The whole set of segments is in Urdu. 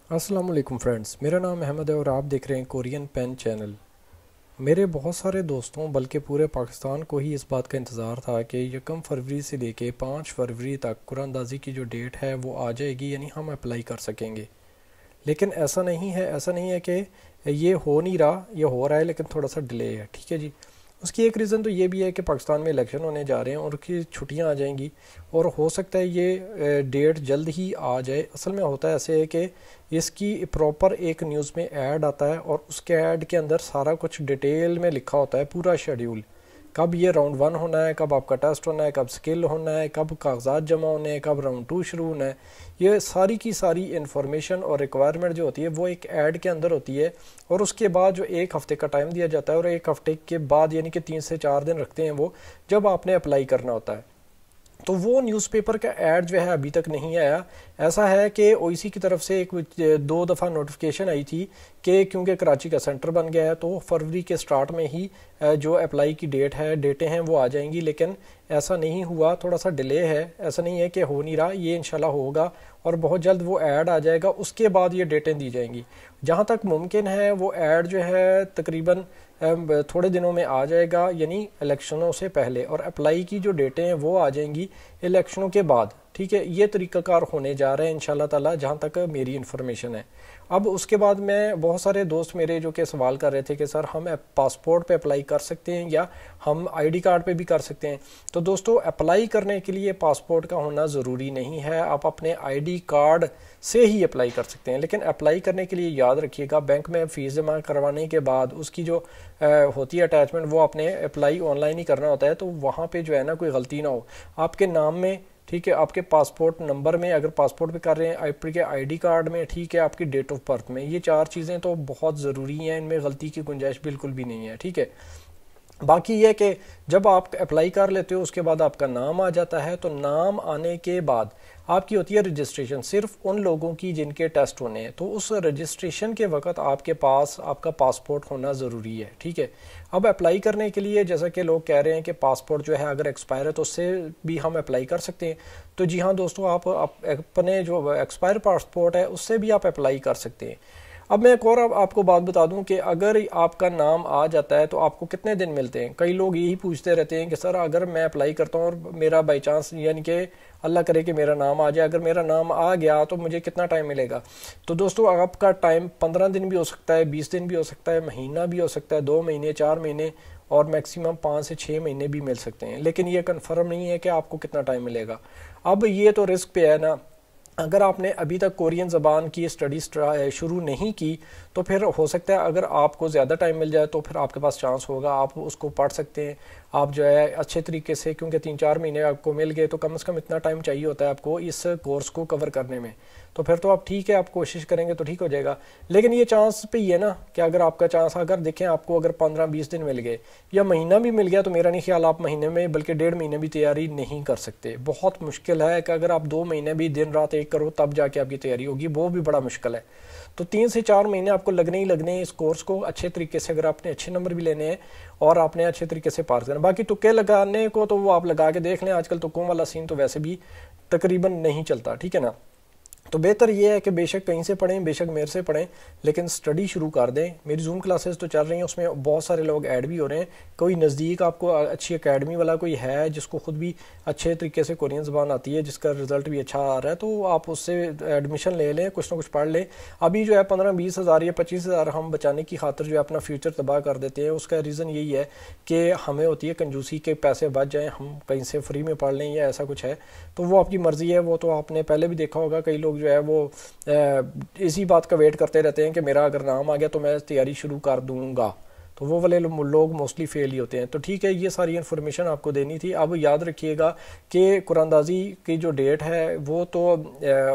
السلام علیکم فرینڈز، میرا نام احمد ہے اور آپ دیکھ رہے ہیں کورین پین چینل۔ میرے بہت سارے دوستوں بلکہ پورے پاکستان کو ہی اس بات کا انتظار تھا کہ 1 فروری سے لے کے 5 فروری تک قرآن اندازی کی جو ڈیٹ ہے وہ آ جائے گی، یعنی ہم اپلائی کر سکیں گے۔ لیکن ایسا نہیں ہے کہ یہ ہو نہیں رہا، یہ ہو رہا ہے لیکن تھوڑا سا ڈیلے ہے، ٹھیک ہے جی۔ اس کی ایک ریزن تو یہ بھی ہے کہ پاکستان میں الیکشن ہونے جا رہے ہیں اور کی چھٹیاں آ جائیں گی، اور ہو سکتا ہے یہ ڈیٹ جلد ہی آ جائے۔ اصل میں ہوتا ہے ایسے ہے کہ اس کی پراپر ایک نیوز میں ایڈ آتا ہے اور اس کے ایڈ کے اندر سارا کچھ ڈیٹیل میں لکھا ہوتا ہے، پورا شیڈیول، کب یہ راؤنڈ 1 ہونا ہے، کب آپ کا ٹیسٹ ہونا ہے، کب سکل ہونا ہے، کب کاغذات جمع ہونے ہیں، کب راؤنڈ 2 شروع ہونا ہے۔ یہ ساری کی ساری انفارمیشن اور ریکوائرمنٹ جو ہوتی ہے وہ ایک ایڈ کے اندر ہوتی ہے، اور اس کے بعد جو 1 ہفتے کا ٹائم دیا جاتا ہے، اور 1 ہفتے کے بعد یعنی کہ 3 سے 4 دن رکھتے ہیں وہ، جب آپ نے اپلائی کرنا ہوتا ہے۔ تو وہ نیوز پیپر کا ایڈ جو ہے ابھی تک نہیں آیا۔ ایسا ہے کہ او ای سی کی طرف سے 2 دفعہ نوٹیفیکیشن آئی تھی کہ کیونکہ کراچی کا سینٹر بن گیا ہے تو فروری کے سٹارٹ میں ہی جو اپلائی کی ڈیٹیں ہیں وہ آ جائیں گی، لیکن ایسا نہیں ہوا، تھوڑا سا ڈیلے ہے۔ ایسا نہیں ہے کہ ہو نہیں رہا، یہ انشاءاللہ ہوگا اور بہت جلد وہ ایڈ آ جائے گا، اس کے بعد یہ ڈیٹیں دی جائیں گی۔ جہاں تک ممکن ہے وہ ایڈ جو ہے تقریباً تھوڑے دنوں میں آ جائے گا، یعنی الیکشنوں سے پہلے، اور اپلائی کی جو ڈیٹیں ہیں وہ آ جائیں گی الیکشنوں کے بعد، ٹھیک ہے۔ یہ طریقہ کار ہونے جا رہے ہیں انشاءاللہ تعالی، جہاں تک میری انفارمیشن ہے۔ اب اس کے بعد میں بہت سارے دوست میرے جو کہ سوال کر رہے تھے کہ سر ہم پاسپورٹ پہ اپلائی کر سکتے ہیں یا ہم آئی ڈی کارڈ پہ بھی کر سکتے ہیں؟ تو دوستو، اپلائی کرنے کے لیے پاسپورٹ کا ہونا ضروری نہیں ہے، آپ اپنے آئی ڈی کارڈ سے ہی اپلائی کر سکتے ہیں۔ لیکن اپلائی کرنے کے لیے یاد رکھیے گا، بینک میں فیس جمع کروانے کے بعد اس کی جو ہوتی ہے اٹیچمنٹ، وہ اپنے اپلائی آن لائن ہی کرنا ہوتا ہے، تو وہاں پہ جو ہے نا کوئی غلطی نہ ہو آپ کے نام میں، ٹھیک ہے، آپ کے پاسپورٹ نمبر میں اگر پاسپورٹ پہ کر رہے ہیں، آپ کے آئی ڈی کارڈ میں، ٹھیک ہے، آپ کی ڈیٹ آف برتھ میں، یہ 4 چیزیں تو بہت ضروری ہیں، ان میں غلطی کی گنجائش بالکل بھی نہیں ہے، ٹھیک ہے۔ باقی یہ کہ جب آپ اپلائی کر لیتے ہو اس کے بعد آپ کا نام آ جاتا ہے، تو نام آنے کے بعد آپ کی ہوتی ہے رجسٹریشن، صرف ان لوگوں کی جن کے ٹیسٹ ہونے ہیں، تو اس رجسٹریشن کے وقت آپ کے پاس آپ کا پاسپورٹ ہونا ضروری ہے، ٹھیک ہے۔ اب اپلائی کرنے کے لیے جیسا کہ لوگ کہہ رہے ہیں کہ پاسپورٹ جو ہے اگر ایکسپائر ہے تو اس سے بھی ہم اپلائی کر سکتے ہیں، تو جی ہاں دوستو، آپ اپنے جو ایکسپائر پاسپورٹ ہے اس سے بھی آپ اپلائی کر سکتے ہیں۔ اب میں ایک اور آپ کو بات بتا دوں کہ اگر آپ کا نام آ جاتا ہے تو آپ کو کتنے دن ملتے ہیں؟ کئی لوگ یہی پوچھتے رہتے ہیں کہ سر اگر میں اپلائی کرتا ہوں اور میرا بائی چانس، یعنی کہ اللہ کرے کہ میرا نام آ جائے، اگر میرا نام آ گیا تو مجھے کتنا ٹائم ملے گا؟ تو دوستو، آپ کا ٹائم 15 دن بھی ہو سکتا ہے، 20 دن بھی ہو سکتا ہے، مہینہ بھی ہو سکتا ہے، 2 مہینے، 4 مہینے، اور میکسیمم 5 سے 6 مہینے بھی مل سکتے ہیں، لیکن یہ کنفرم نہیں ہے کہ آپ کو کتنا ٹائم ملے گا۔ اب یہ تو رسک پہ ہے نا، اگر آپ نے ابھی تک کورین زبان کی اسٹڈی شروع نہیں کی تو پھر ہو سکتا ہے اگر آپ کو زیادہ ٹائم مل جائے تو پھر آپ کے پاس چانس ہوگا، آپ اس کو پڑھ سکتے ہیں، آپ جو ہے اچھے طریقے سے، کیونکہ 3-4 مہینے آپ کو مل گئے تو کم از کم اتنا ٹائم چاہیے ہوتا ہے آپ کو اس کورس کو کور کرنے میں، تو پھر تو آپ ٹھیک ہے، آپ کوشش کریں گے تو ٹھیک ہو جائے گا۔ لیکن یہ چانس پہ ہی ہے نا کہ اگر آپ کا چانس، اگر دیکھیں آپ کو اگر 15-20 دن مل گئے یا مہینہ بھی مل گیا تو میرا نہیں خیال آپ مہینے میں بلکہ 1.5 مہینے بھی تیاری نہیں کر سکتے۔ بہت مشکل ہے کہ اگر آپ 2 مہینے بھی دن رات ایک کرو تب جا کے آپ کی تیاری ہوگی، وہ بھی بڑا مشکل ہے۔ تو 3 سے 4 مہینے آپ کو لگنے ہی لگنے ہیں اس کورس کو اچھے طریقے سے، اگر آپ نے اچھے نمبر بھی لینے ہیں اور آپ نے اچھے طریقے سے پار کرنا۔ باقی تکے لگانے کو تو وہ آپ لگا کے دیکھ لیں، آج کل تکوں والا سین تو ویسے بھی تقریباً نہیں چلتا، ٹھیک ہے نا۔ تو بہتر یہ ہے کہ بے شک کہیں سے پڑھیں، بے شک میرے سے پڑھیں، لیکن سٹڈی شروع کر دیں۔ میری زوم کلاسز تو چل رہی ہیں، اس میں بہت سارے لوگ ایڈ بھی ہو رہے ہیں۔ کوئی نزدیک آپ کو اچھی اکیڈمی والا کوئی ہے جس کو خود بھی اچھے طریقے سے کورین زبان آتی ہے، جس کا رزلٹ بھی اچھا آ رہا ہے، تو آپ اس سے ایڈمیشن لے لیں، کچھ نہ کچھ پڑھ لیں۔ ابھی جو ہے 15-20 ہزار یا 25 ہزار ہم بچانے کی خاطر جو ہے اپنا فیوچر تباہ کر دیتے ہیں، اس کا ریزن یہی ہے کہ ہمیں ہوتی ہے کنجوسی کے پیسے بچ جائیں، ہم کہیں سے فری میں پڑھ لیں یا ایسا کچھ ہے، تو وہ آپ کی مرضی ہے۔ وہ تو آپ نے پہلے بھی دیکھا ہوگا، کئی لوگ جو ہے وہ اسی بات کا ویٹ کرتے رہتے ہیں کہ میرا اگر نام آ گیا تو میں تیاری شروع کر دوں گا، تو وہ والے لوگ موسٹلی فیل ہی ہوتے ہیں۔ تو ٹھیک ہے، یہ ساری انفارمیشن آپ کو دینی تھی۔ اب یاد رکھیے گا کہ قرآن اندازی کی جو ڈیٹ ہے وہ تو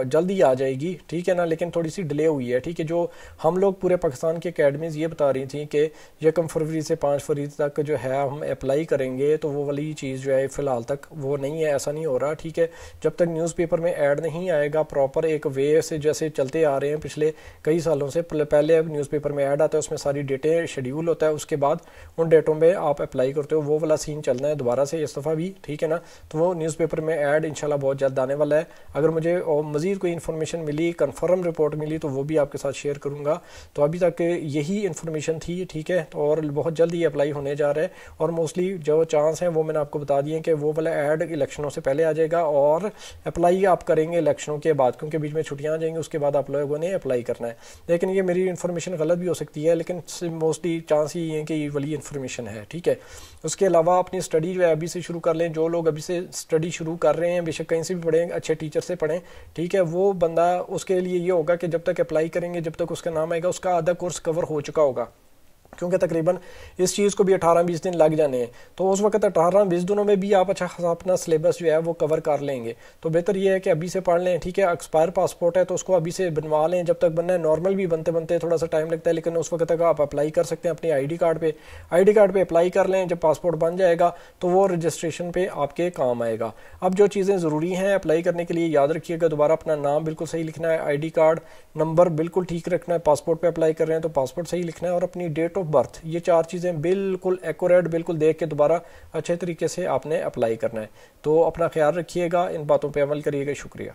جلدی آ جائے گی، ٹھیک ہے نا، لیکن تھوڑی سی ڈیلے ہوئی ہے، ٹھیک ہے۔ جو ہم لوگ پورے پاکستان کی اکیڈمیز یہ بتا رہی تھیں کہ 1 فروری سے 5 فروری تک جو ہے ہم اپلائی کریں گے، تو وہ والی چیز جو ہے فی الحال تک وہ نہیں ہے، ایسا نہیں ہو رہا، ٹھیک ہے۔ جب تک نیوز پیپر میں ایڈ نہیں آئے گا پراپر ایک وے سے، جیسے چلتے آ رہے ہیں پچھلے کئی سالوں سے، پہلے نیوز پیپر میں ایڈ آتا ہے، اس میں ساری ڈیٹیں شیڈیول ہوتا ہے، اس کے بعد ان ڈیٹوں پہ آپ اپلائی کرتے ہو، وہ والا سین چلنا ہے دوبارہ سے اس دفعہ بھی، ٹھیک ہے نا. تو وہ نیوز پیپر میں ایڈ انشاءاللہ بہت جلد آنے والا ہے. اگر مجھے مزید کوئی انفارمیشن ملی، کنفرم رپورٹ ملی، تو وہ بھی آپ کے ساتھ شیئر کروں گا. تو ابھی تک یہی انفارمیشن تھی، ٹھیک ہے. اور بہت جلد یہ اپلائی ہونے جا رہا ہے، اور موسٹلی جو چانس ہیں وہ میں نے آپ کو بتا دیے کہ وہ والا ایڈ الیکشنوں سے پہلے آ جائے گا، اور اپلائی آپ کریں گے الیکشنوں کے بعد، کیونکہ بیچ میں چھٹیاں آ جائیں گی، اس کے بعد آپ لوگوں نے اپلائی کرنا ہے. لیکن یہ میری انفارمیشن غلط بھی ہو سکتی ہے، لیکن موسٹلی چانس یہ ہے کہ یہ والی انفارمیشن ہے، ٹھیک ہے. اس کے علاوہ اپنی اسٹڈی جو ہے ابھی سے شروع کر لیں. جو لوگ ابھی سے اسٹڈی شروع کر رہے ہیں، بے شک کہیں سے بھی پڑھیں، اچھے ٹیچر سے پڑھیں، ٹھیک ہے. وہ بندہ، اس کے لیے یہ ہوگا کہ جب تک اپلائی کریں گے، جب تک اس کا نام آئے گا، اس کا آدھا کورس کور ہو چکا ہوگا، کیونکہ تقریباً اس چیز کو بھی 18-20 دن لگ جانے ہیں. تو اس وقت 18-20 دنوں میں بھی آپ اچھا خاصا اپنا سلیبس جو ہے وہ کور کر لیں گے. تو بہتر یہ ہے کہ ابھی سے پڑھ لیں، ٹھیک ہے. ایکسپائر پاسپورٹ ہے تو اس کو ابھی سے بنوا لیں، جب تک بننا ہے. نارمل بھی بنتے بنتے تھوڑا سا ٹائم لگتا ہے، لیکن اس وقت تک آپ اپلائی کر سکتے ہیں اپنی آئی ڈی کارڈ پہ اپلائی کر لیں. جب پاسپورٹ بن جائے گا تو وہ رجسٹریشن پہ آپ کے کام آئے گا. اب جو چیزیں ضروری ہیں اپلائی کرنے کے لیے یاد رکھیے گا. دوبارہ اپنا نام بالکل صحیح لکھنا ہے، آئی ڈی کارڈ نمبر بالکل ٹھیک رکھنا ہے. پاسپورٹ پہ اپلائی کر رہے ہیں تو پاسپورٹ صحیح لکھنا ہے، اور اپنی ڈیٹ آف برتھ، یہ 4 چیزیں بالکل ایکوریٹ بالکل دیکھ کے دوبارہ اچھے طریقے سے آپ نے اپلائی کرنا ہے. تو اپنا خیال رکھیے گا، ان باتوں پہ عمل کریے گا. شکریہ.